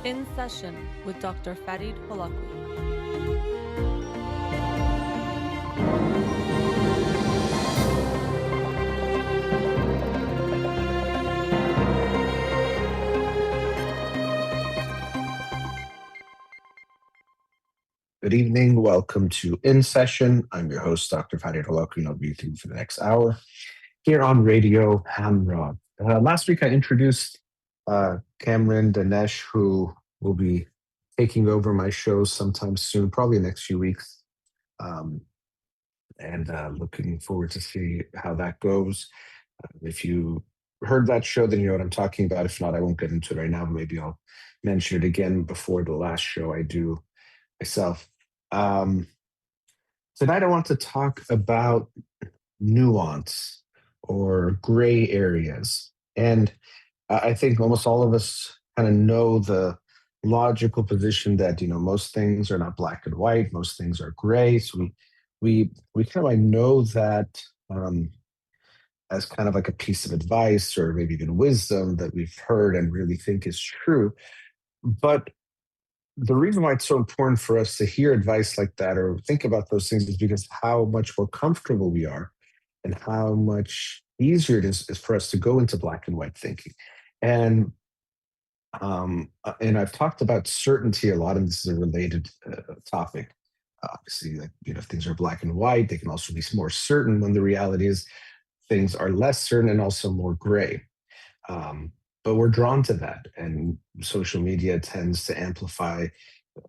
In Session with Dr. Farid Holakouee. Good evening. Welcome to In Session. I'm your host, Dr. Farid Holakouee, and I'll be with you for the next hour here on Radio Hamra. Last week, I introduced Cameron Dinesh, who will be taking over my show sometime soon, probably the next few weeks. And looking forward to see how that goes. If you heard that show, then you know what I'm talking about. If not, I won't get into it right now, but maybe I'll mention it again before the last show I do myself. Tonight, I want to talk about nuance or gray areas. And I think almost all of us kind of know the logical position that, most things are not black and white, most things are gray. So we kind of like know that as kind of like a piece of advice or maybe even wisdom that we've heard and really think is true. But the reason why it's so important for us to hear advice like that or think about those things is because how much more comfortable we are and how much easier it is for us to go into black and white thinking. And I've talked about certainty a lot, and this is a related topic. Obviously, like, if things are black and white, they can also be more certain when the reality is things are less certain and also more gray. But we're drawn to that, and social media tends to amplify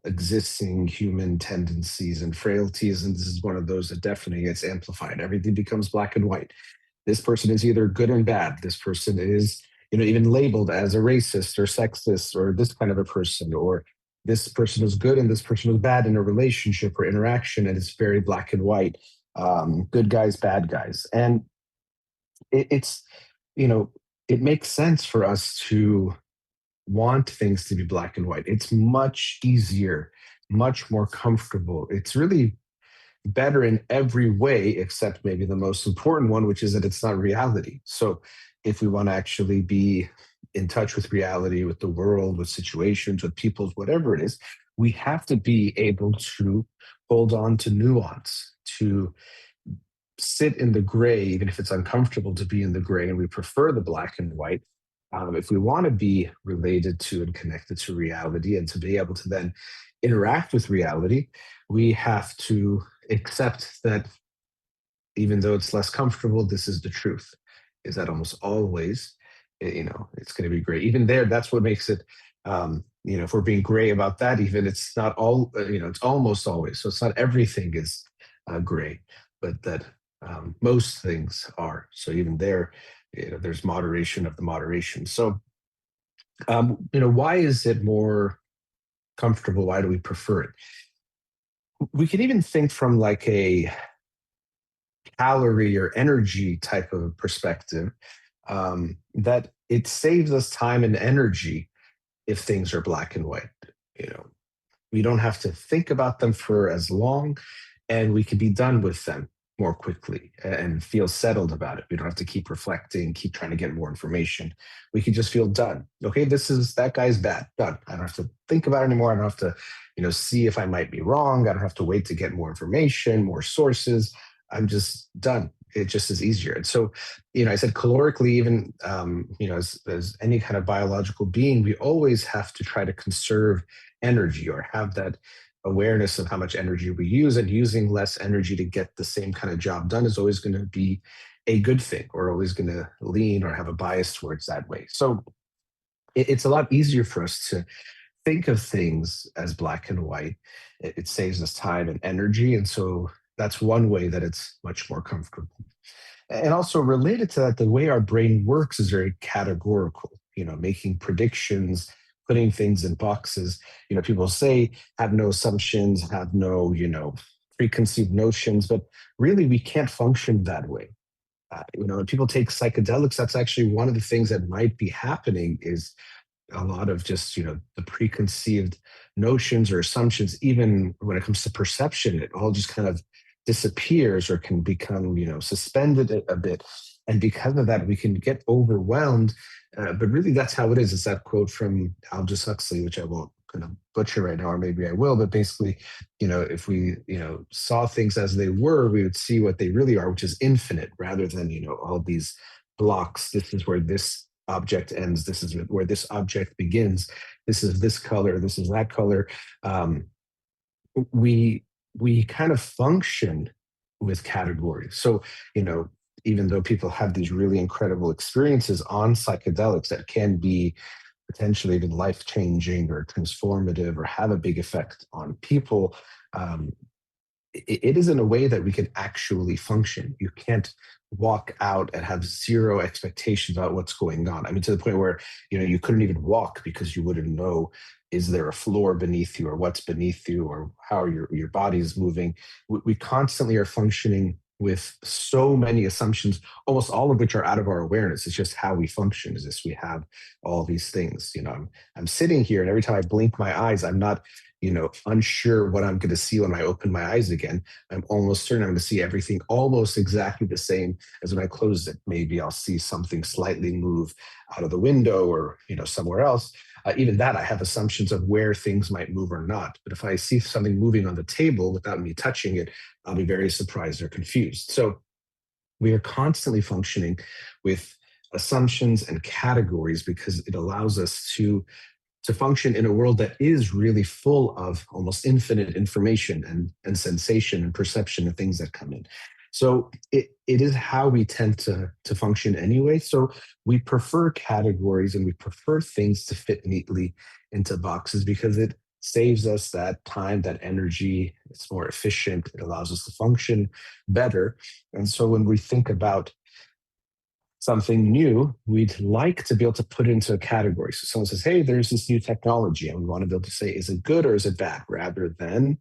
existing human tendencies and frailties, and this is one of those that definitely gets amplified. Everything becomes black and white. This person is either good and bad. This person is, even labeled as a racist or sexist or this kind of a person, or this person was good and this person was bad in a relationship or interaction, and it's very black and white. Good guys, bad guys, and it's it makes sense for us to want things to be black and white. It's much easier, much more comfortable. It's really better in every way, except maybe the most important one, which is that it's not reality. So if we want to actually be in touch with reality, with the world, with situations, with people, whatever it is, we have to be able to hold on to nuance, to sit in the gray, even if it's uncomfortable to be in the gray, and we prefer the black and white. If we want to be related to and connected to reality and to be able to then interact with reality, we have to accept that even though it's less comfortable, this is the truth, is that almost always, it's going to be gray. Even there, that's what makes it, if we're being gray about that, even it's not all, it's almost always. So it's not everything is gray, but that most things are. So even there, there's moderation of the moderation. So, why is it more comfortable? Why do we prefer it? We can even think from like a calorie or energy type of perspective, that it saves us time and energy if things are black and white. We don't have to think about them for as long, and we can be done with them more quickly and feel settled about it. We don't have to keep reflecting, keep trying to get more information. We can just feel done. Okay, that guy's bad. Done. I don't have to think about it anymore. I don't have to, see if I might be wrong. I don't have to wait to get more information, more sources. I'm just done. It just is easier. And so, I said calorically, even, as any kind of biological being, we always have to try to conserve energy or have that awareness of how much energy we use, and using less energy to get the same kind of job done is always going to be a good thing. We're always going to lean or have a bias towards that way. So it's a lot easier for us to think of things as black and white. It saves us time and energy. And so that's one way that it's much more comfortable. And also related to that, the way our brain works is very categorical, making predictions, putting things in boxes. People say have no assumptions, have no, preconceived notions, but really we can't function that way. When people take psychedelics, that's actually one of the things that might be happening is a lot of just, the preconceived notions or assumptions, even when it comes to perception, it all just kind of disappears or can become, suspended a bit. And because of that, we can get overwhelmed But really, that's how it is. It's that quote from Aldous Huxley, which I won't kind of butcher right now, or maybe I will. But basically, if we, saw things as they were, we would see what they really are, which is infinite, rather than all these blocks. This is where this object ends. This is where this object begins. This is this color. This is that color. Um, we we kind of function with categories. So, you know, even though people have these really incredible experiences on psychedelics that can be potentially even life changing or transformative or have a big effect on people, um, it is in a way that we can actually function. You can't walk out and have zero expectations about what's going on. I mean, to the point where you couldn't even walk because you wouldn't know, is there a floor beneath you, or what's beneath you, or how your body is moving. We constantly are functioning with so many assumptions, almost all of which are out of our awareness. It's just how we function. Is this we have all these things. I'm sitting here, and every time I blink my eyes, I'm not unsure what I'm going to see when I open my eyes again. I'm almost certain I'm going to see everything almost exactly the same as when I close it. Maybe I'll see something slightly move out of the window, or somewhere else. Even that, I have assumptions of where things might move or not. But if I see something moving on the table without me touching it, I'll be very surprised or confused. So we are constantly functioning with assumptions and categories because it allows us to function in a world that is really full of almost infinite information and sensation and perception and things that come in. So it is how we tend to function anyway. So we prefer categories, and we prefer things to fit neatly into boxes because it saves us that time, that energy. It's more efficient. It allows us to function better. And so when we think about something new, we'd like to be able to put it into a category. So someone says, hey, there's this new technology, and we want to be able to say, is it good or is it bad? Rather than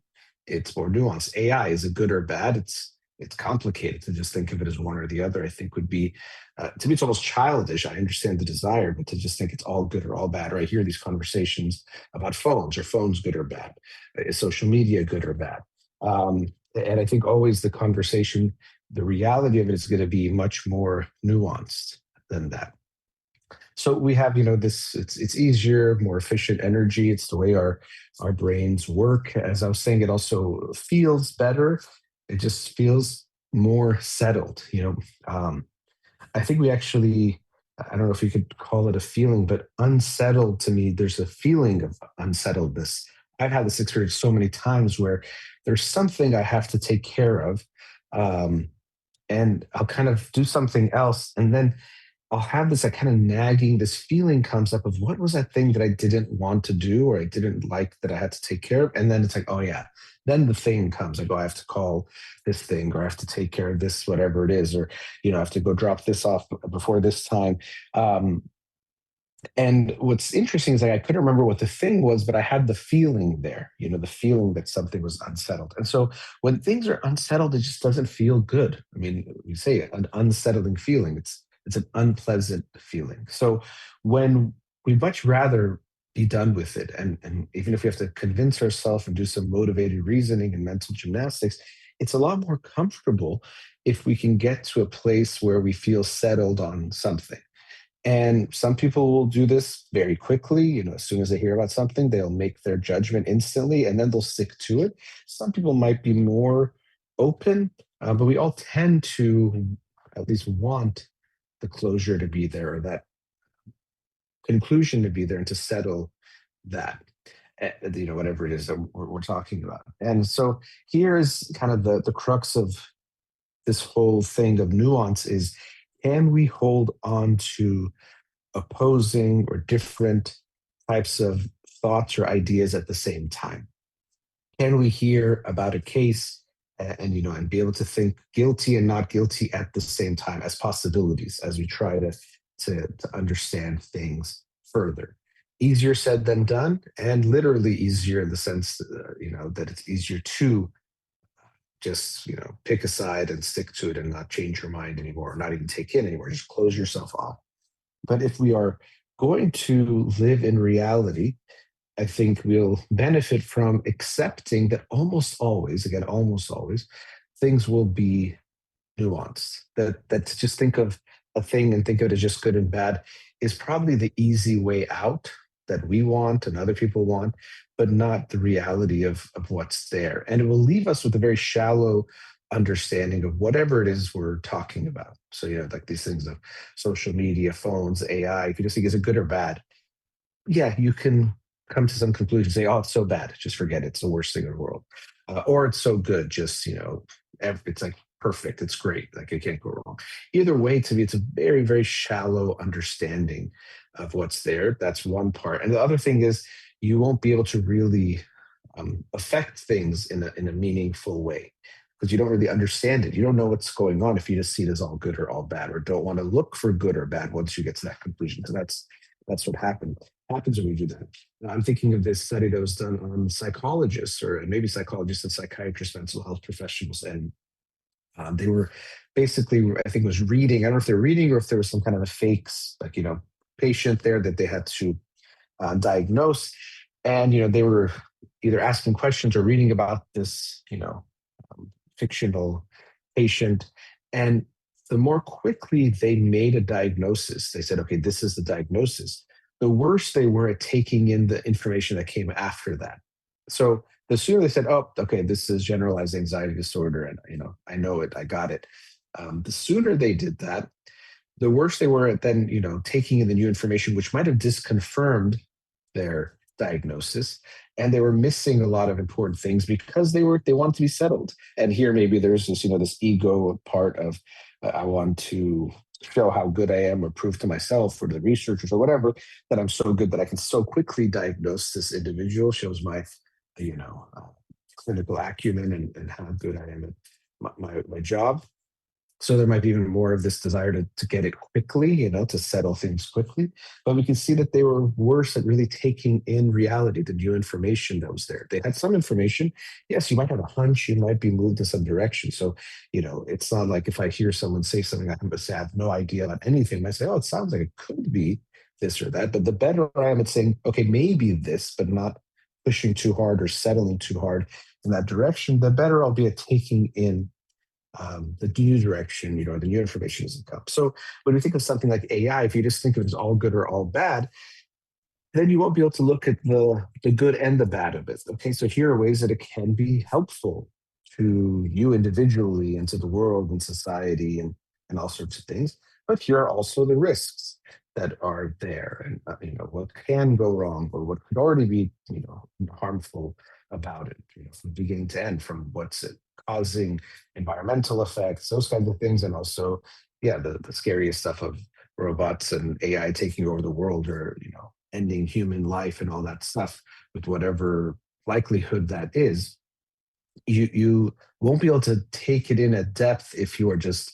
it's more nuanced. AI, is it good or bad? It's complicated to just think of it as one or the other. I think would be, to me, it's almost childish. I understand the desire, but to just think it's all good or all bad. Or I hear these conversations about phones. Are phones good or bad? Is social media good or bad? And I think always the reality of it is going to be much more nuanced than that. So we have, this. It's easier, more efficient energy. It's the way our brains work. As I was saying, it also feels better. It just feels more settled. I think we actually, I don't know if you could call it a feeling, but unsettled, to me, there's a feeling of unsettledness. I've had this experience so many times where there's something I have to take care of. Um, and I'll kind of do something else. And then I'll have this like kind of nagging, this feeling comes up of, what was that thing that I didn't want to do or I didn't like that I had to take care of? And then it's like, oh yeah. Then the thing comes, like, oh, I have to call this thing, or I have to take care of this, whatever it is, or, I have to go drop this off before this time. Um, and what's interesting is, like, I couldn't remember what the thing was, but I had the feeling there, the feeling that something was unsettled. And so when things are unsettled, it just doesn't feel good. I mean, you say it, an unsettling feeling. It's an unpleasant feeling. So when we'd much rather be done with it, and even if we have to convince ourselves and do some motivated reasoning and mental gymnastics, it's a lot more comfortable if we can get to a place where we feel settled on something. And some people will do this very quickly. As soon as they hear about something, they'll make their judgment instantly and then they'll stick to it. Some people might be more open, but we all tend to at least want the closure to be there, or that conclusion to be there, and to settle that, whatever it is that we're talking about. And so here is kind of the crux of this whole thing of nuance is, can we hold on to opposing or different types of thoughts or ideas at the same time? Can we hear about a case and be able to think guilty and not guilty at the same time as possibilities as we try to understand things further? Easier said than done, and literally easier in the sense that it's easier to just pick a side and stick to it and not change your mind anymore, or not even take in anymore, just close yourself off. But if we are going to live in reality, I think we'll benefit from accepting that almost always, again, almost always, things will be nuanced. That to just think of a thing and think of it as just good and bad is probably the easy way out that we want and other people want, but not the reality of what's there. And it will leave us with a very shallow understanding of whatever it is we're talking about. So, like these things of social media, phones, AI, if you just think is it good or bad? Yeah, you can come to some conclusion, say, oh, it's so bad, just forget it. It's the worst thing in the world. Or it's so good, just, it's like perfect, it's great, like it can't go wrong. Either way, to me, it's a very, very shallow understanding of what's there. That's one part. And the other thing is, you won't be able to really affect things in a meaningful way because you don't really understand it. You don't know what's going on if you just see it as all good or all bad, or don't want to look for good or bad once you get to that conclusion. So that's what happens when we do that. I'm thinking of this study that was done on psychologists, or maybe psychologists and psychiatrists, mental health professionals, and they were basically, I think, was reading. I don't know if they're reading or if there was some kind of a fakes, like patient there that they had to diagnose, and they were either asking questions or reading about this, fictional patient, and the more quickly they made a diagnosis, they said, okay, this is the diagnosis, the worse they were at taking in the information that came after that. So the sooner they said, oh, okay, this is generalized anxiety disorder, and I know it, I got it. The sooner they did that, the worse they were at then, taking in the new information, which might have disconfirmed their diagnosis, and they were missing a lot of important things because they wanted to be settled. And here maybe there's this ego part of I want to show how good I am or prove to myself or to the researchers or whatever that I'm so good that I can so quickly diagnose this individual, shows my you know uh, clinical acumen, and how good I am at my job. So there might be even more of this desire to get it quickly, to settle things quickly. But we can see that they were worse at really taking in reality, the new information that was there. They had some information. Yes, you might have a hunch, you might be moved in some direction. So, it's not like if I hear someone say something, I can say I have no idea about anything. I might say, oh, it sounds like it could be this or that. But the better I am at saying, okay, maybe this, but not pushing too hard or settling too hard in that direction, the better I'll be at taking in the new direction, the new information doesn't come. So when we think of something like AI, if you just think of it as all good or all bad, then you won't be able to look at the good and the bad of it. Okay, so here are ways that it can be helpful to you individually and to the world and society and all sorts of things. But here are also the risks that are there, and what can go wrong or what could already be harmful about it, from beginning to end, from what's it causing, environmental effects, those kinds of things, and also, yeah, the scariest stuff of robots and AI taking over the world, or ending human life and all that stuff, with whatever likelihood that is. You won't be able to take it in at depth if you are just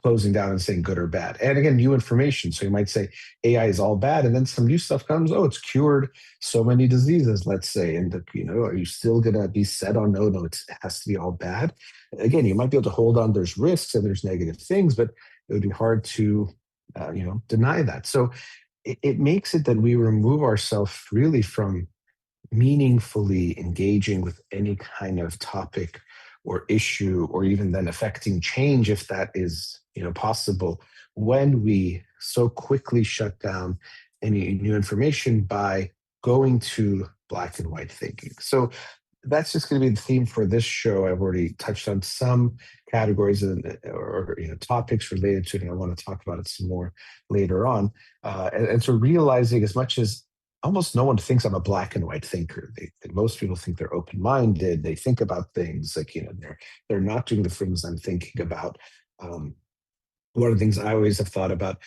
closing down and saying good or bad. And again, new information. So you might say AI is all bad, and then some new stuff comes. Oh, it's cured so many diseases, let's say. And are you still gonna be set on no, it has to be all bad? Again, you might be able to hold on. There's risks and there's negative things, but it would be hard to deny that. So it makes it that we remove ourselves really from meaningfully engaging with any kind of topic or issue, or even then affecting change, if that is possible, when we so quickly shut down any new information by going to black and white thinking. So that's just going to be the theme for this show. I've already touched on some categories or topics related to it, and I want to talk about it some more later on. And so realizing, as much as almost no one thinks I'm a black and white thinker. Most people think they're open minded. They think about things like they're not doing the things I'm thinking about. Um, One of the things I always have thought about,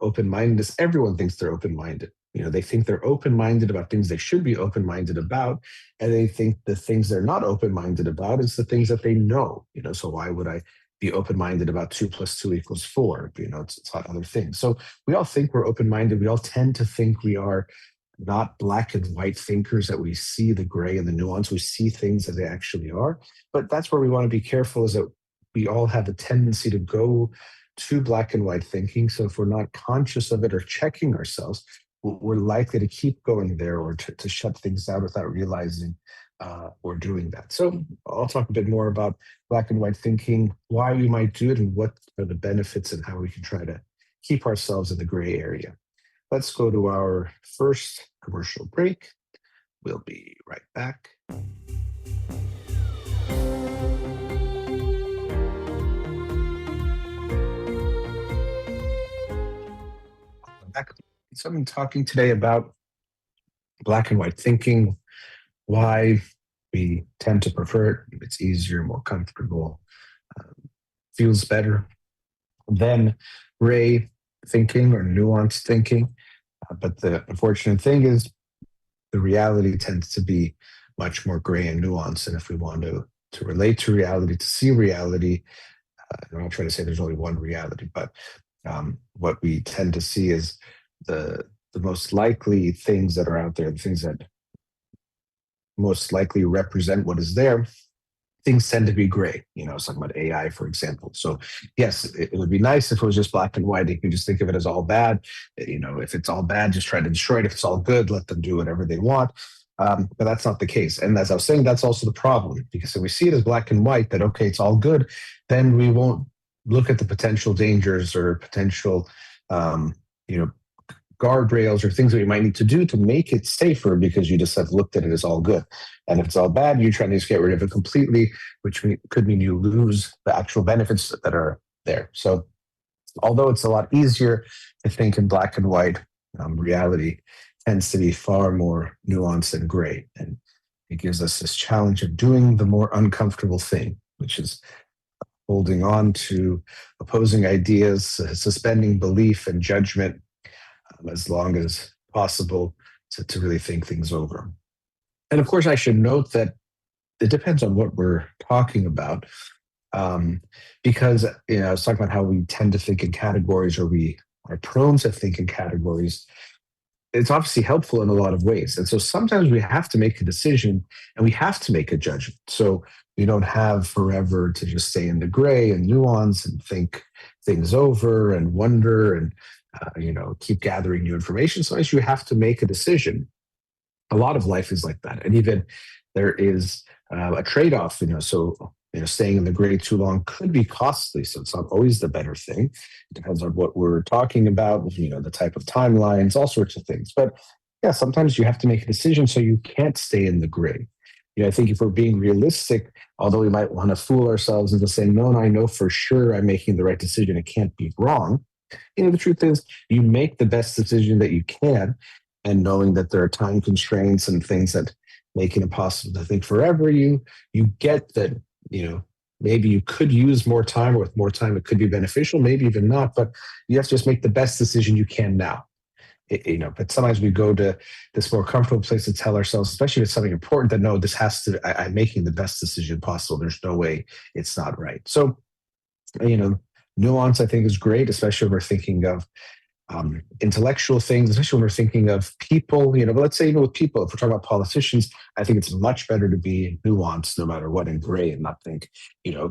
open mindedness. Everyone thinks they're open minded. They think they're open minded about things they should be open minded about, and they think the things they're not open minded about is the things that they know. So why would I be open minded about 2 + 2 = 4? It's not other things. So we all think we're open minded. We all tend to think we are not black and white thinkers, that we see the gray and the nuance, we see things as they actually are. But that's where we want to be careful, is that we all have a tendency to go to black and white thinking. So if we're not conscious of it or checking ourselves, we're likely to keep going there, or to shut things down without realizing or doing that. So I'll talk a bit more about black and white thinking, why we might do it, and what are the benefits, and how we can try to keep ourselves in the gray area. Let's go to our first commercial break. We'll be right back. Back. So I'm talking today about black and white thinking, why we tend to prefer it. It's easier, more comfortable, feels better than gray thinking or nuanced thinking. But the unfortunate thing is the reality tends to be much more gray and nuanced. And if we want to relate to reality, to see reality, I'm not trying to say there's only one reality, but what we tend to see is the most likely things that are out there, the things that most likely represent what is there, things tend to be gray. I was talking about AI, for example. So yes, it would be nice if it was just black and white. You can just think of it as all bad. If it's all bad, just try to destroy it. If it's all good, let them do whatever they want. But that's not the case. And as I was saying, that's also the problem, because if we see it as black and white, that, okay, it's all good, then we won't look at the potential dangers or potential, guardrails or things that we might need to do to make it safer, because you just have looked at it as all good. And if it's all bad, you're trying to just get rid of it completely, which could mean you lose the actual benefits that are there. So although it's a lot easier to think in black and white, reality tends to be far more nuanced and gray. And it gives us this challenge of doing the more uncomfortable thing, which is holding on to opposing ideas, suspending belief and judgment as long as possible to really think things over. And of course, I should note that it depends on what we're talking about, because I was talking about how we tend to think in categories, or we are prone to think in categories. It's obviously helpful in a lot of ways. And so sometimes we have to make a decision and we have to make a judgment. So we don't have forever to just stay in the gray and nuance and think things over and wonder and keep gathering new information. Sometimes you have to make a decision. A lot of life is like that. And even there is a trade-off, so staying in the gray too long could be costly. So it's not always the better thing. It depends on what we're talking about, the type of timelines, all sorts of things. But yeah, sometimes you have to make a decision, so you can't stay in the gray. I think if we're being realistic, although we might want to fool ourselves into saying, no, I know for sure I'm making the right decision, it can't be wrong. The truth is, you make the best decision that you can, and knowing that there are time constraints and things that make it impossible to think forever, you get that, maybe you could use more time, or with more time it could be beneficial, maybe even not, but you have to just make the best decision you can now. But sometimes we go to this more comfortable place to tell ourselves, especially if it's something important, that no, this has to, I'm making the best decision possible. There's no way it's not right. So, nuance, I think, is great, especially when we're thinking of intellectual things, especially when we're thinking of people, but let's say even with people, if we're talking about politicians, I think it's much better to be nuanced no matter what, and gray, and not think,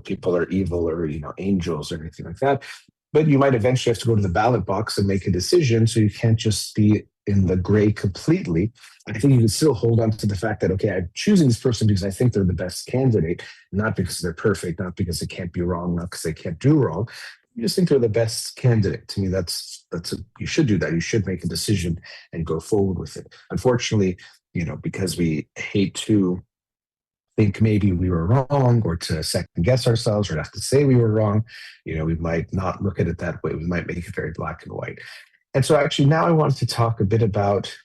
people are evil or, angels or anything like that. But you might eventually have to go to the ballot box and make a decision. So you can't just be in the gray completely. I think you can still hold on to the fact that, okay, I'm choosing this person because I think they're the best candidate, not because they're perfect, not because they can't be wrong, not because they can't do wrong. You just think they're the best candidate. To me, you should do that. You should make a decision and go forward with it. Unfortunately, because we hate to think maybe we were wrong, or to second guess ourselves, or have to say we were wrong, we might not look at it that way. We might make it very black and white. And so actually now I wanted to talk a bit about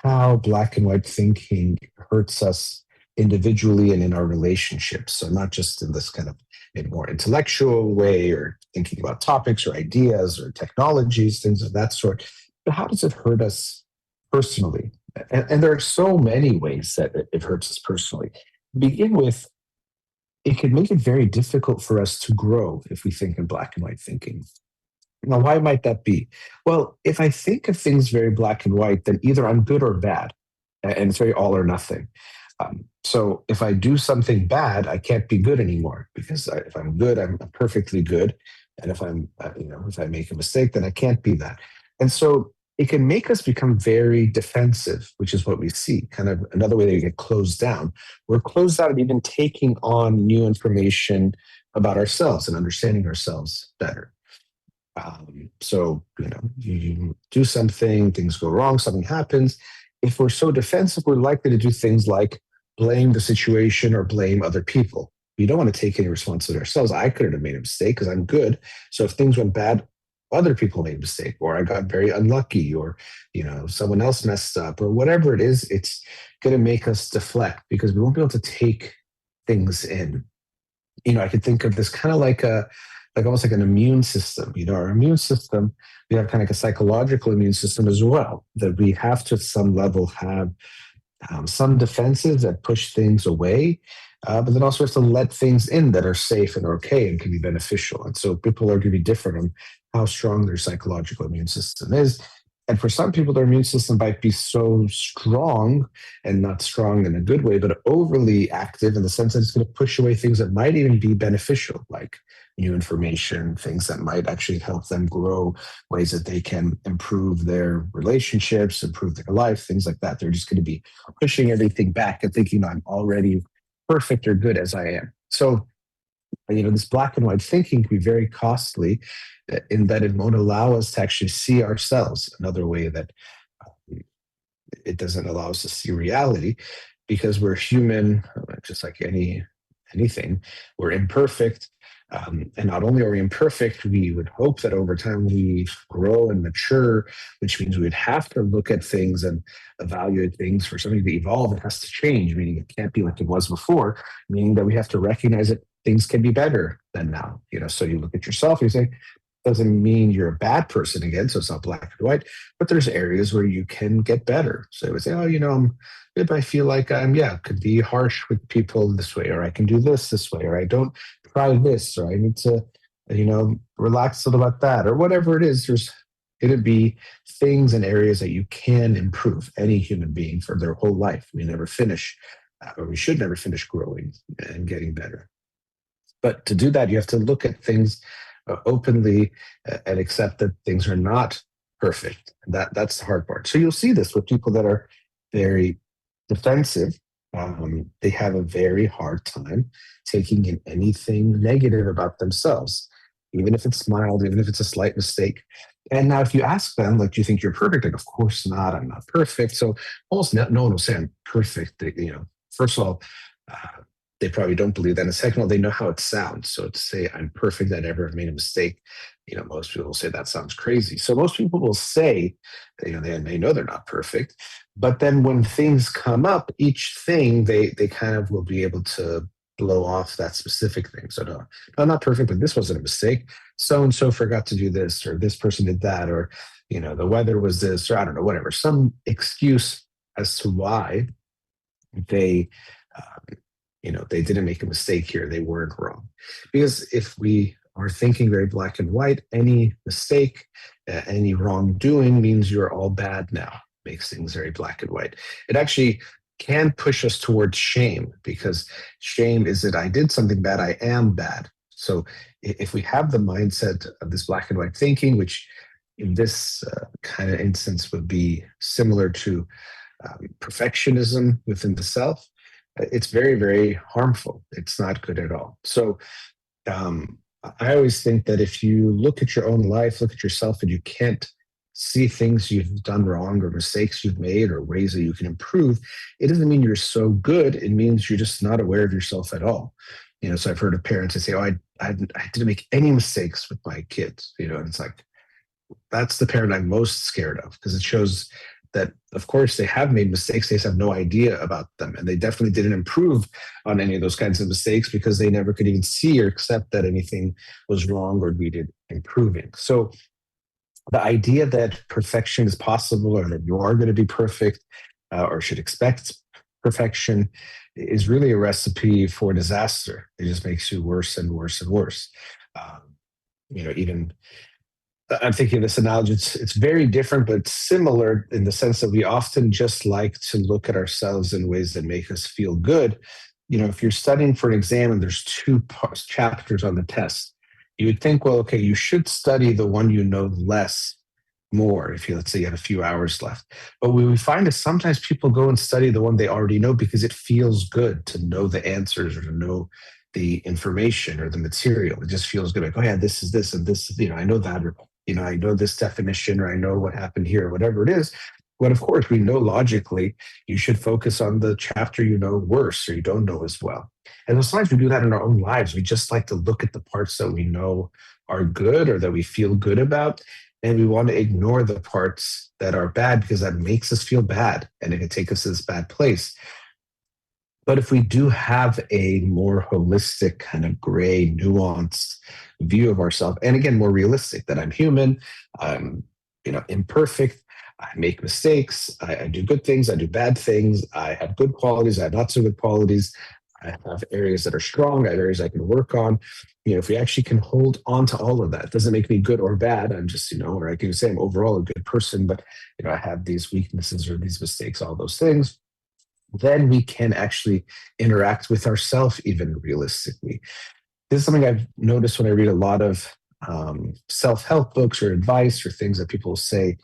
how black and white thinking hurts us individually and in our relationships. So not just in this kind of in a more intellectual way, or thinking about topics or ideas or technologies, things of that sort, but how does it hurt us personally? And there are so many ways that it hurts us personally. Begin with, it can make it very difficult for us to grow if we think in black and white thinking. Now, why might that be? Well, if I think of things very black and white, then either I'm good or bad, and it's very all or nothing. So if I do something bad, I can't be good anymore, because if I'm good, I'm perfectly good, and if if I make a mistake, then I can't be that. And so it can make us become very defensive, which is what we see. Kind of another way that we get closed down. We're closed out of even taking on new information about ourselves and understanding ourselves better. So, you do something, things go wrong, something happens. If we're so defensive, we're likely to do things like blame the situation or blame other people. We don't want to take any responsibility ourselves. I couldn't have made a mistake because I'm good. So if things went bad, other people made a mistake, or I got very unlucky, or someone else messed up, or whatever it is. It's going to make us deflect because we won't be able to take things in. I could think of this kind of like almost like an immune system. Our immune system, we have kind of like a psychological immune system as well, that we have to at some level have some defenses that push things away, but then also have to let things in that are safe and okay and can be beneficial. And so people are going to be different on how strong their psychological immune system is. And for some people, their immune system might be so strong, and not strong in a good way, but overly active in the sense that it's going to push away things that might even be beneficial, like new information, things that might actually help them grow, ways that they can improve their relationships, improve their life, things like that. They're just going to be pushing everything back and thinking I'm already perfect or good as I am. So, this black and white thinking can be very costly, in that it won't allow us to actually see ourselves. Another way that it doesn't allow us to see reality, because we're human, just like anything. We're imperfect, and not only are we imperfect, we would hope that over time we grow and mature, which means we would have to look at things and evaluate things. For something to evolve, it has to change, meaning it can't be like it was before, meaning that we have to recognize that things can be better than now. So you look at yourself and you say, doesn't mean you're a bad person again, so it's not black and white, but there's areas where you can get better. So I would say, oh, if I feel like could be harsh with people this way, or I can do this way, or I don't try this, or I need to, relax a little about that, or whatever it is. There's going to be things and areas that you can improve. Any human being for their whole life, we never finish, or we should never finish growing and getting better. But to do that, you have to look at things openly, and accept that things are not perfect. That's the hard part. So you'll see this with people that are very defensive. They have a very hard time taking in anything negative about themselves, even if it's mild, even if it's a slight mistake. And now, if you ask them, like, do you think you're perfect? Like, of course not. I'm not perfect. So almost no one will say I'm perfect. First of all, uh, they probably don't believe that. And second of all, they know how it sounds. So to say I'm perfect, I never made a mistake, most people will say that sounds crazy. So most people will say, they know they're not perfect, but then when things come up, each thing they kind of will be able to blow off that specific thing. So no, I'm not perfect, but this wasn't a mistake. So and so forgot to do this, or this person did that, or the weather was this, or I don't know, whatever, some excuse as to why they they didn't make a mistake here. They weren't wrong. Because if we are thinking very black and white, any mistake, any wrongdoing means you're all bad now. Makes things very black and white. It actually can push us towards shame, because shame is that I did something bad, I am bad. So if we have the mindset of this black and white thinking, which in this kind of instance would be similar to perfectionism within the self, it's very, very harmful. It's not good at all. So um, I always think that if you look at your own life, look at yourself, and you can't see things you've done wrong, or mistakes you've made, or ways that you can improve, it doesn't mean you're so good. It means you're just not aware of yourself at all. So I've heard of parents that say, "Oh, I didn't make any mistakes with my kids." And it's like, that's the parent I'm most scared of, because it shows that, of course, they have made mistakes. They just have no idea about them. And they definitely didn't improve on any of those kinds of mistakes, because they never could even see or accept that anything was wrong or needed improving. So the idea that perfection is possible, or that you are going to be perfect, or should expect perfection, is really a recipe for disaster. It just makes you worse and worse and worse. Um, Even I'm thinking of this analogy. It's very different, but similar in the sense that we often just like to look at ourselves in ways that make us feel good. If you're studying for an exam and there's two chapters on the test, you would think, well, okay, you should study the one you know less more, if let's say you have a few hours left. But what we find is sometimes people go and study the one they already know because it feels good to know the answers, or to know the information or the material. It just feels good. Like, oh yeah, this is this and this, I know that. I know this definition, or I know what happened here, whatever it is. But of course, we know logically you should focus on the chapter you know worse or you don't know as well. And sometimes we do that in our own lives. We just like to look at the parts that we know are good or that we feel good about. And we want to ignore the parts that are bad because that makes us feel bad and it can take us to this bad place. But if we do have a more holistic, kind of gray, nuanced view of ourselves, and again, more realistic, that I'm human, I'm imperfect, I make mistakes, I do good things, I do bad things, I have good qualities, I have not so good qualities, I have areas that are strong, I have areas I can work on. If we actually can hold on to all of that, it doesn't make me good or bad. I'm just, or I can say I'm overall a good person, but I have these weaknesses or these mistakes, all those things. Then we can actually interact with ourselves even realistically. This is something I've noticed when I read a lot of self-help books or advice or things that people say,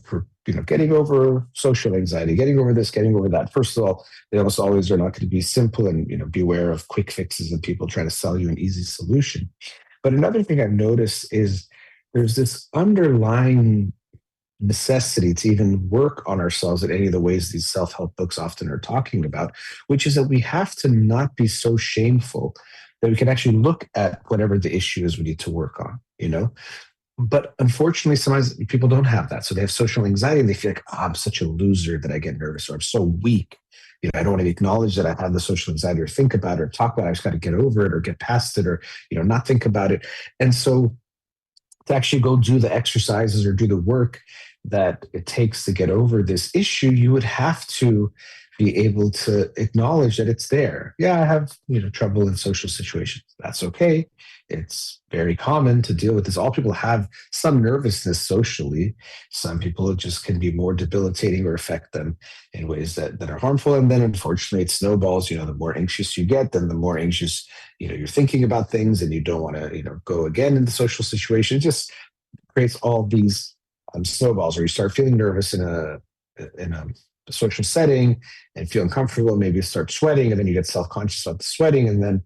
for getting over social anxiety, getting over this, getting over that. First of all, they almost always are not going to be simple, and beware of quick fixes and people trying to sell you an easy solution. But another thing I've noticed is there's this underlying necessity to even work on ourselves in any of the ways these self-help books often are talking about, which is that we have to not be so shameful that we can actually look at whatever the issue is we need to work on. But unfortunately, sometimes people don't have that. So they have social anxiety and they feel like, I'm such a loser that I get nervous, or I'm so weak. I don't want to acknowledge that I have the social anxiety or think about it or talk about it. I just got to get over it or get past it or, not think about it. And so to actually go do the exercises or do the work that it takes to get over this issue, you would have to be able to acknowledge that it's there. Yeah, I have, trouble in social situations. That's okay. It's very common to deal with this. All people have some nervousness socially. Some people it just can be more debilitating or affect them in ways that are harmful. And then unfortunately it snowballs. The more anxious you get, then the more anxious, you're thinking about things and you don't want to, go again in the social situation. It just creates all these snowballs, or you start feeling nervous in a social setting and feel uncomfortable. Maybe you start sweating, and then you get self-conscious about the sweating, and then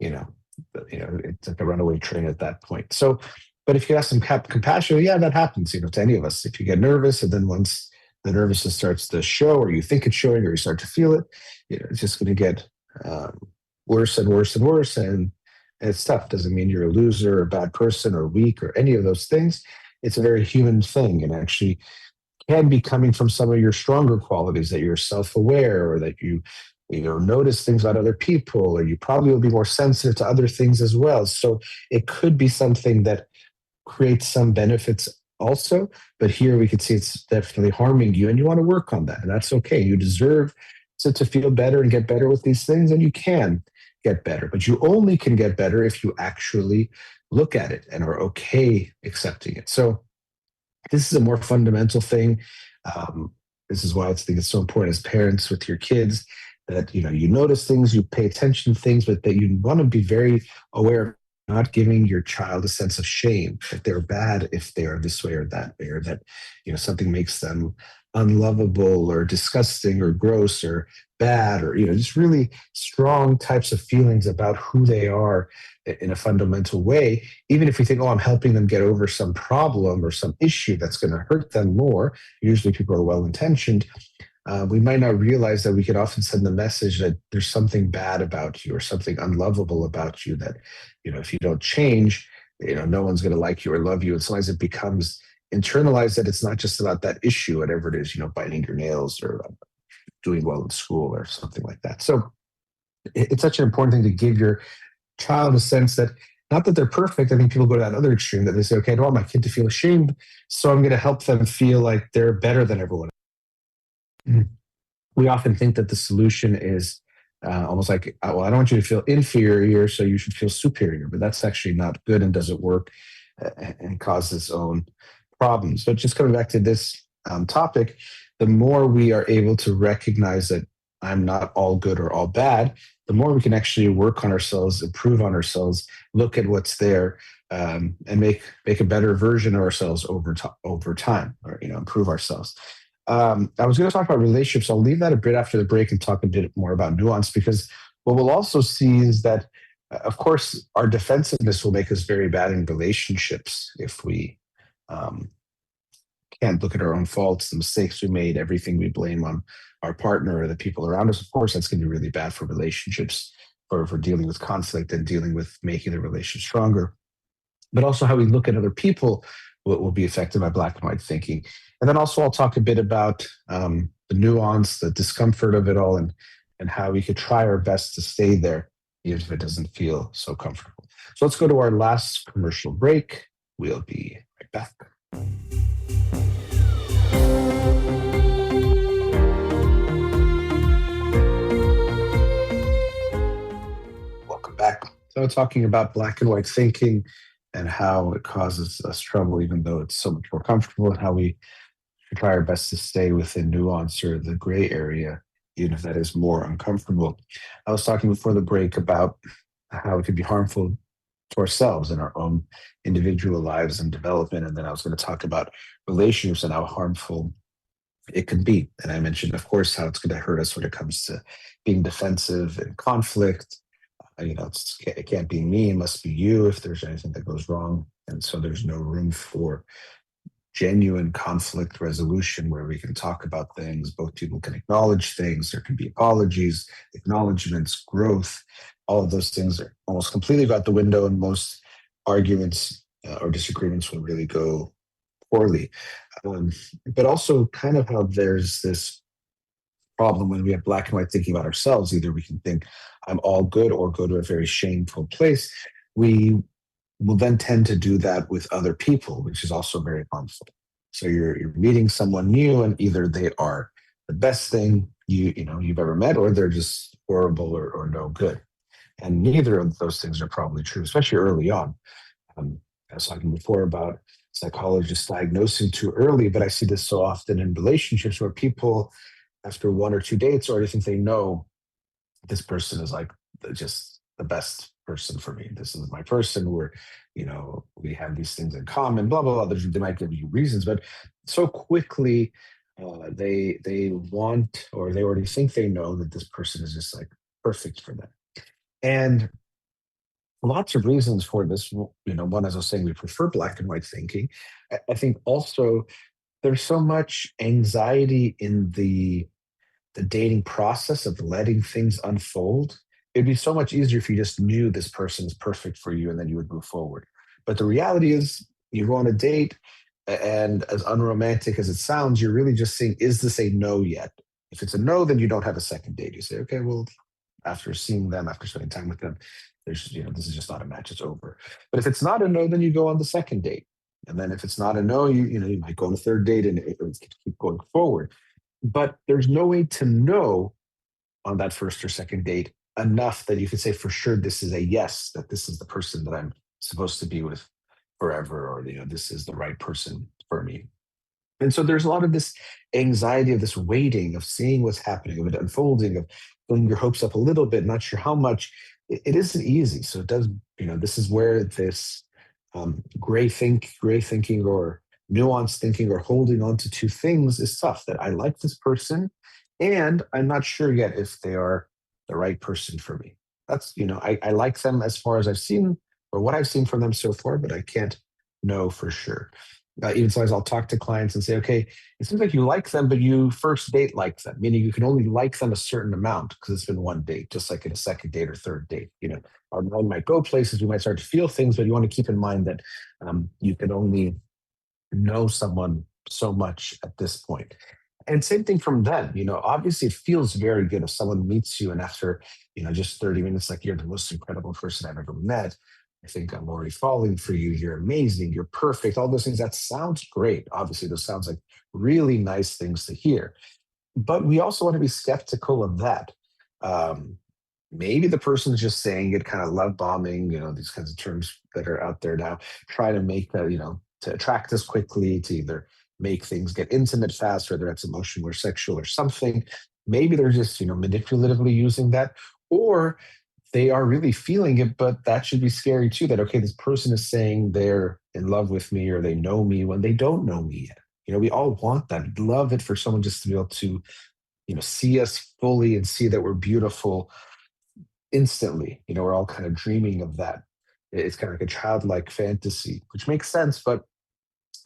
it's like a runaway train at that point. So, but if you have some compassion, yeah, that happens, to any of us. If you get nervous, and then once the nervousness starts to show, or you think it's showing, or you start to feel it, it's just going to get worse and worse and worse, and it's tough. Doesn't mean you're a loser or a bad person or weak or any of those things. It's a very human thing, and actually can be coming from some of your stronger qualities, that you're self-aware, or that you notice things about other people, or you probably will be more sensitive to other things as well. So it could be something that creates some benefits also, but here we could see it's definitely harming you, and you want to work on that, and that's okay. You deserve to feel better and get better with these things, and you can get better, but you only can get better if you actually look at it and are okay accepting it. So this is a more fundamental thing. This is why I think it's so important as parents with your kids that you notice things, you pay attention to things, but that you want to be very aware of not giving your child a sense of shame that they're bad if they are this way or that way, or that something makes them unlovable or disgusting or gross or bad, or just really strong types of feelings about who they are in a fundamental way. Even if we think, oh, I'm helping them get over some problem or some issue that's going to hurt them more, usually people are well intentioned. We might not realize that we could often send the message that there's something bad about you or something unlovable about you, that if you don't change, no one's going to like you or love you. And sometimes it becomes internalized that it's not just about that issue, whatever it is, biting your nails or doing well in school or something like that. So it's such an important thing to give your child a sense that, not that they're perfect. I think people go to that other extreme, that they say, okay, I don't want my kid to feel ashamed, so I'm going to help them feel like they're better than everyone. We often think that the solution is almost like, well, I don't want you to feel inferior, so you should feel superior. But that's actually not good and doesn't work, and causes its own problems. But just coming back to this topic, the more we are able to recognize that I'm not all good or all bad, the more we can actually work on ourselves, improve on ourselves, look at what's there, and make a better version of ourselves over time, or improve ourselves. I was going to talk about relationships. I'll leave that a bit after the break and talk a bit more about nuance, because what we'll also see is that, of course, our defensiveness will make us very bad in relationships if we Um, can't look at our own faults, the mistakes we made, everything we blame on our partner or the people around us. Of course, that's going to be really bad for relationships, for dealing with conflict and dealing with making the relationship stronger. But also how we look at other people will be affected by black and white thinking. And then also I'll talk a bit about the nuance, the discomfort of it all, and how we could try our best to stay there, even if it doesn't feel so comfortable. So let's go to our last commercial break. We'll be right back. Welcome back. So, talking about black and white thinking and how it causes us trouble, even though it's so much more comfortable, and how we should try our best to stay within nuance or the gray area, even if that is more uncomfortable. I was talking before the break about how it could be harmful to ourselves in our own individual lives and development. And then I was going to talk about relationships and how harmful it can be. And I mentioned, of course, how it's going to hurt us when it comes to being defensive and conflict. It can't be me, it must be you if there's anything that goes wrong. And so there's no room for genuine conflict resolution where we can talk about things, both people can acknowledge things, there can be apologies, acknowledgments, growth. All of those things are almost completely out the window, and most arguments or disagreements will really go poorly. Um, but also, kind of how there's this problem when we have black and white thinking about ourselves. Either we can think I'm all good or go to a very shameful place. We will then tend to do that with other people, which is also very harmful. So you're meeting someone new, and either they are the best thing you've ever met, or they're just horrible or no good. And neither of those things are probably true, especially early on. I was talking before about psychologists diagnosing too early, but I see this so often in relationships where people, after one or two dates, already think they know this person is like just the best person for me. This is my person. We have these things in common. Blah blah blah. They might give you reasons, but so quickly they want, or they already think they know that this person is just like perfect for them. And lots of reasons for this. One, as I was saying, we prefer black and white thinking. I think also there's so much anxiety in the dating process of letting things unfold. It'd be so much easier if you just knew this person is perfect for you and then you would move forward. But the reality is, you go on a date, and as unromantic as it sounds, you're really just saying, is this a no yet? If it's a no, then you don't have a second date. You say, okay, well, after seeing them, after spending time with them, this is just not a match, it's over. But if it's not a no, then you go on the second date. And then if it's not a no, you might go on a third date, and it keep going forward. But there's no way to know on that first or second date enough that you can say for sure this is a yes, that this is the person that I'm supposed to be with forever, or this is the right person for me. And so there's a lot of this anxiety of this waiting, of seeing what's happening, of it unfolding, of filling your hopes up a little bit, not sure how much. It isn't easy. So it does, this is where this gray thinking or nuanced thinking or holding on to two things is tough. That I like this person, and I'm not sure yet if they are the right person for me. That's, I like them as far as I've seen, or what I've seen from them so far, but I can't know for sure. Even sometimes I'll talk to clients and say, okay, it seems like you like them, but you first date like them, meaning you can only like them a certain amount because it's been one date, just like in a second date or third date. Our mind might go places, we might start to feel things, but you want to keep in mind that you can only know someone so much at this point. And same thing from then. Obviously it feels very good if someone meets you and after, just 30 minutes, like, you're the most incredible person I've ever met. I think I'm already falling for you. You're amazing. You're perfect. All those things. That sounds great. Obviously, those sounds like really nice things to hear. But we also want to be skeptical of that. Um, Maybe the person's just saying it, kind of love bombing, these kinds of terms that are out there now, try to make, to attract us quickly, to either make things get intimate fast, whether that's emotional or sexual or something. Maybe they're just, manipulatively using that, or they are really feeling it, but that should be scary too. That, okay, this person is saying they're in love with me or they know me when they don't know me yet. We all want that. We'd love it for someone just to be able to, see us fully and see that we're beautiful instantly. We're all kind of dreaming of that. It's kind of like a childlike fantasy, which makes sense, but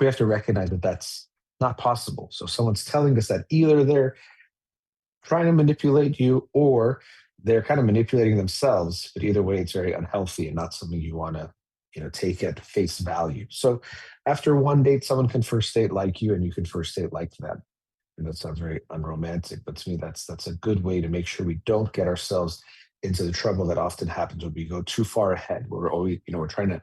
we have to recognize that that's not possible. So someone's telling us that either they're trying to manipulate you or they're kind of manipulating themselves, but either way it's very unhealthy and not something you want to take at face value. So after one date, someone can first date like you and you can first date like them. And that sounds very unromantic, but to me that's a good way to make sure we don't get ourselves into the trouble that often happens when we go too far ahead. We're always, we're trying to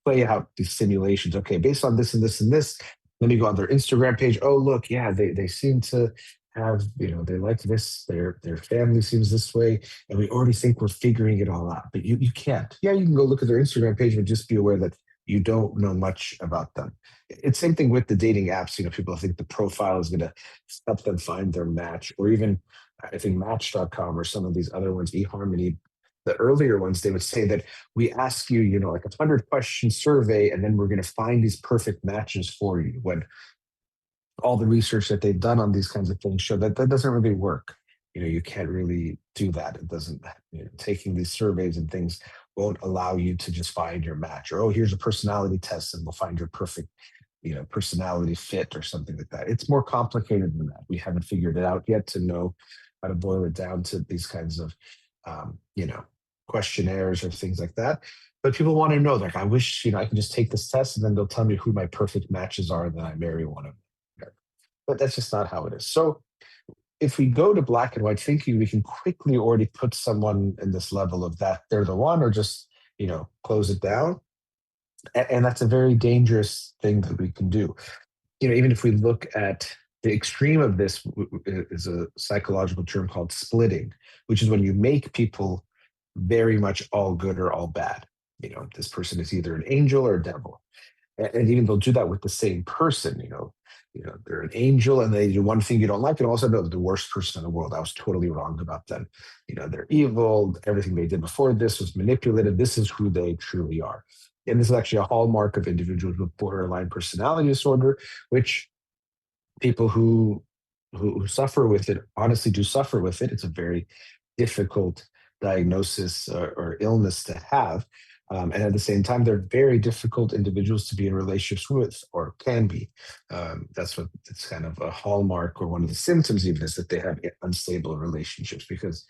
play out these simulations. Okay, based on this and this and this, let me go on their Instagram page. Oh, look, yeah, they seem to have, they like this. Their family seems this way, and we already think we're figuring it all out. But you can't. Yeah, you can go look at their Instagram page, but just be aware that you don't know much about them. It's same thing with the dating apps. People think the profile is going to help them find their match, or even I think Match.com or some of these other ones, eHarmony, the earlier ones, they would say that we ask you, like 100-question survey, and then we're going to find these perfect matches for you. When all the research that they've done on these kinds of things show that that doesn't really work. You can't really do that. It doesn't, taking these surveys and things won't allow you to just find your match, or, oh, here's a personality test and we'll find your perfect, personality fit or something like that. It's more complicated than that. We haven't figured it out yet to know how to boil it down to these kinds of, um, you know, questionnaires or things like that. But people want to know, like, I wish, I can just take this test and then they'll tell me who my perfect matches are, and then I marry one of them. But that's just not how it is. So if we go to black and white thinking, we can quickly already put someone in this level of that they're the one, or just, close it down. And that's a very dangerous thing that we can do. Even if we look at the extreme of this, is a psychological term called splitting, which is when you make people very much all good or all bad. This person is either an angel or a devil, and even they'll do that with the same person. They're an angel and they do one thing you don't like, and all of a sudden they're the worst person in the world. I was totally wrong about them. They're evil. Everything they did before this was manipulated. This is who they truly are. And this is actually a hallmark of individuals with borderline personality disorder, which people who suffer with it honestly do suffer with it. It's a very difficult diagnosis, or illness to have. And at the same time, they're very difficult individuals to be in relationships with, or can be. That's what it's kind of a hallmark, or one of the symptoms even, is that they have unstable relationships, because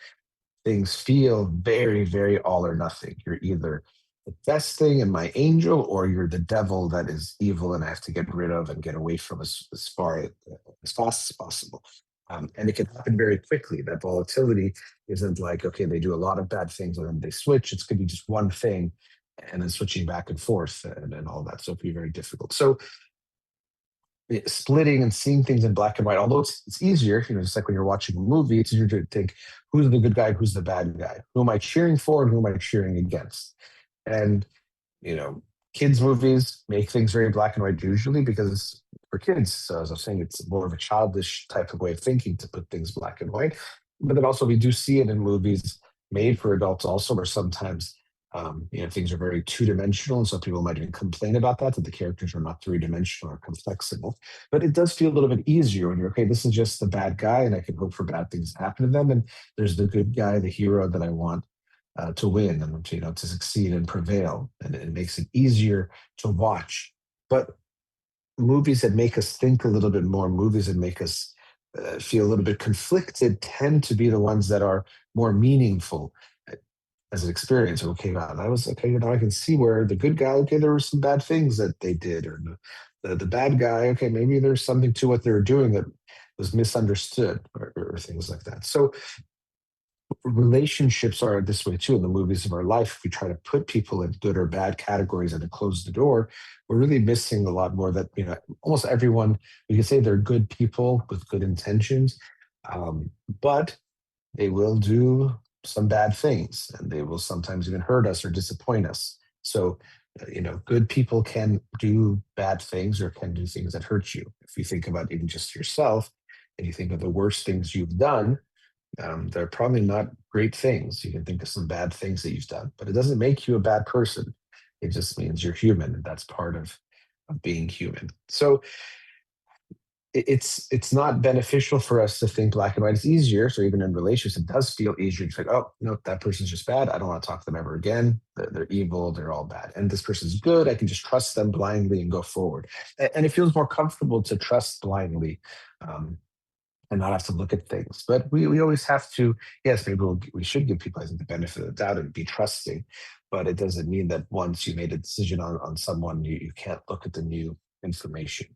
things feel very, very all or nothing. You're either the best thing and my angel, or you're the devil that is evil and I have to get rid of and get away from as fast as possible. And it can happen very quickly. That volatility isn't like, okay, they do a lot of bad things and then they switch. It's going to be just one thing and then switching back and forth, and all that. So it can be very difficult. So splitting and seeing things in black and white, although it's easier, just like when you're watching a movie, it's easier to think, who's the good guy, who's the bad guy, who am I cheering for and who am I cheering against. And you know kids movies make things very black and white usually, because for kids, so as I was saying, it's more of a childish type of way of thinking to put things black and white. But then also we do see it in movies made for adults also, where sometimes things are very two-dimensional, and some people might even complain about that the characters are not three-dimensional or complexible. But it does feel a little bit easier when you're, okay, this is just the bad guy and I can hope for bad things to happen to them, and there's the good guy, the hero that I want to win, and to succeed and prevail, and it makes it easier to watch. But movies that make us think a little bit more, movies that make us feel a little bit conflicted, tend to be the ones that are more meaningful as an experience. Okay, wow, that was okay. I can see where the good guy, okay, there were some bad things that they did, or the bad guy, okay, maybe there's something to what they were doing that was misunderstood, or things like that. So relationships are this way too in the movies of our life. If we try to put people in good or bad categories and to close the door, we're really missing a lot more. That almost everyone, we can say they're good people with good intentions, but they will do some bad things, and they will sometimes even hurt us or disappoint us. So good people can do bad things, or can do things that hurt you. If you think about even just yourself and you think of the worst things you've done, they're probably not great things. You can think of some bad things that you've done, but it doesn't make you a bad person. It just means you're human, and that's part of being human. So it's not beneficial for us to think black and white. It's easier. So even in relationships, it does feel easier to think, oh no, that person's just bad. I don't want to talk to them ever again. They're evil. They're all bad. And this person's good. I can just trust them blindly and go forward. And it feels more comfortable to trust blindly. Um, and not have to look at things. But we always have to, yes, maybe we should give people, I think, the benefit of the doubt and be trusting. But it doesn't mean that once you made a decision on someone, you can't look at the new information.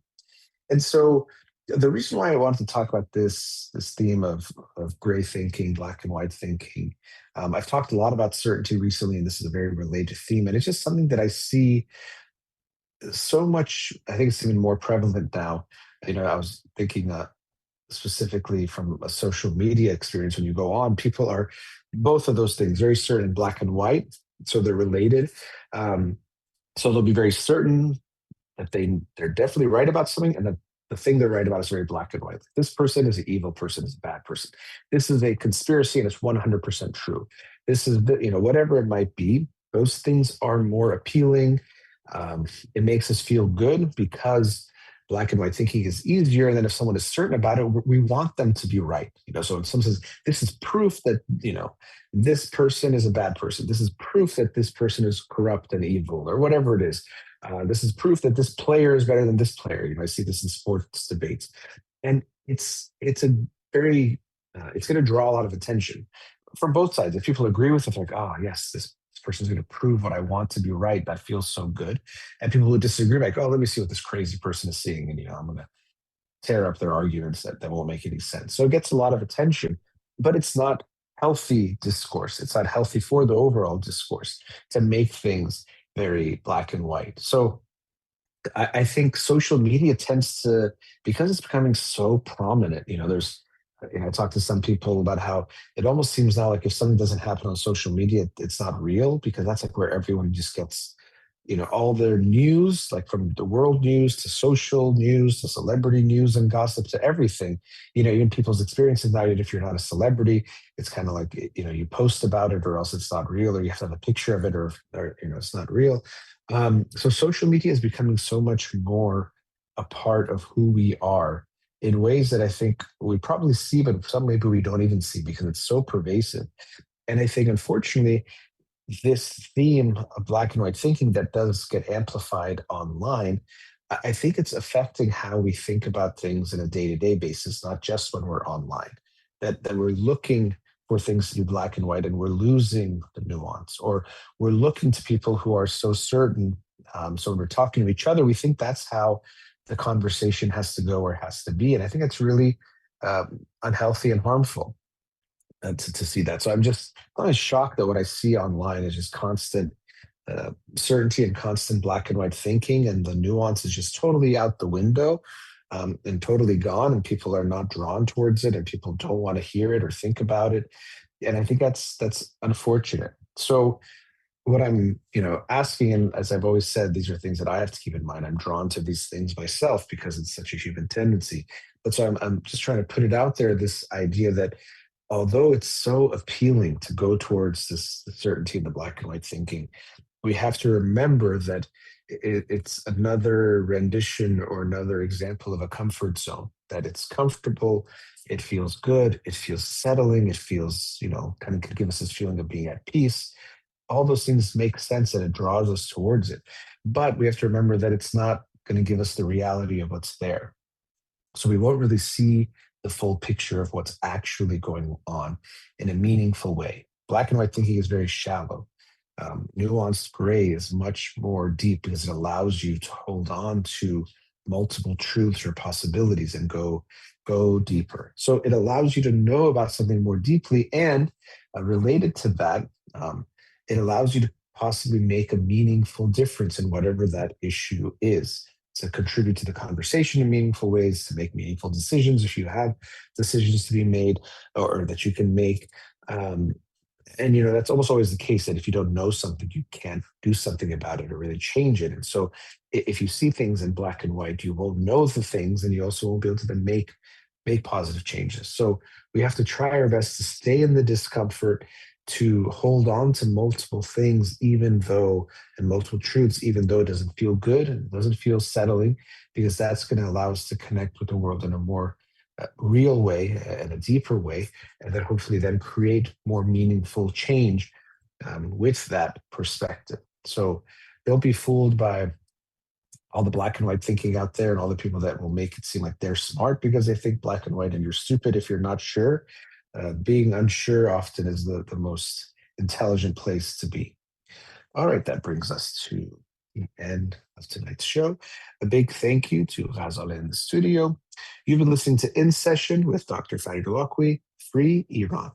And so the reason why I wanted to talk about this theme of gray thinking, black and white thinking, I've talked a lot about certainty recently, and this is a very related theme. And it's just something that I see so much. I think it's even more prevalent now. I was thinking specifically from a social media experience. When you go on, people are both of those things very certain, black and white, so they're related. Um, so they'll be very certain that they're definitely right about something, and that the thing they're right about is very black and white. This person is an evil person, is a bad person. This is a conspiracy, and it's 100% true. This is whatever it might be. Those things are more appealing. It makes us feel good because black and white thinking is easier. And then if someone is certain about it, we want them to be right. So if someone says, this is proof that, this person is a bad person. This is proof that this person is corrupt and evil, or whatever it is. This is proof that this player is better than this player. I see this in sports debates, and it's a very it's going to draw a lot of attention from both sides. If people agree with it, like, oh yes, this person's going to prove what I want to be right. That feels so good. And people who disagree, like, oh, let me see what this crazy person is seeing, and I'm going to tear up their arguments that won't make any sense. So it gets a lot of attention, but it's not healthy discourse. It's not healthy for the overall discourse to make things very black and white. So I think social media tends to, because it's becoming so prominent, I talk to some people about how it almost seems now like if something doesn't happen on social media, it's not real, because that's like where everyone just gets, all their news, like from the world news to social news to celebrity news and gossip to everything, even people's experiences now. If you're not a celebrity, it's kind of like, you post about it or else it's not real, or you have to have a picture of it, or it's not real. So social media is becoming so much more a part of who we are in ways that I think we probably see, but some maybe we don't even see because it's so pervasive. And I think, unfortunately, this theme of black and white thinking that does get amplified online, I think it's affecting how we think about things in a day-to-day basis, not just when we're online. That we're looking for things to be black and white, and we're losing the nuance, or we're looking to people who are so certain. So when we're talking to each other, we think that's how the conversation has to go or has to be, and I think it's really unhealthy and harmful to see that. So I'm just kind of shocked that what I see online is just constant certainty and constant black and white thinking, and the nuance is just totally out the window, and totally gone, and people are not drawn towards it, and people don't want to hear it or think about it. And I think that's unfortunate. So what I'm asking, and as I've always said, these are things that I have to keep in mind. I'm drawn to these things myself because it's such a human tendency. But so I'm just trying to put it out there, this idea that although it's so appealing to go towards this the certainty in the black and white thinking, we have to remember that it's another rendition or another example of a comfort zone, that it's comfortable, it feels good, it feels settling, it feels, kind of could give us this feeling of being at peace. All those things make sense and it draws us towards it. But we have to remember that it's not going to give us the reality of what's there. So we won't really see the full picture of what's actually going on in a meaningful way. Black and white thinking is very shallow. Nuanced gray is much more deep because it allows you to hold on to multiple truths or possibilities and go deeper. So it allows you to know about something more deeply, and related to that, it allows you to possibly make a meaningful difference in whatever that issue is, to contribute to the conversation in meaningful ways, to make meaningful decisions if you have decisions to be made or that you can make. And that's almost always the case, that if you don't know something, you can't do something about it or really change it. And so if you see things in black and white, you won't know the things, and you also won't be able to then make positive changes. So we have to try our best to stay in the discomfort, to hold on to multiple things, even though, and multiple truths, even though it doesn't feel good and it doesn't feel settling, because that's going to allow us to connect with the world in a more real way and a deeper way, and then hopefully then create more meaningful change with that perspective. So don't be fooled by all the black and white thinking out there and all the people that will make it seem like they're smart because they think black and white, and you're stupid if you're not sure. Being unsure often is the most intelligent place to be. All right, that brings us to the end of tonight's show. A big thank you to Ghazal in the studio. You've been listening to In Session with Dr. Farid Holakouee, Free Iran.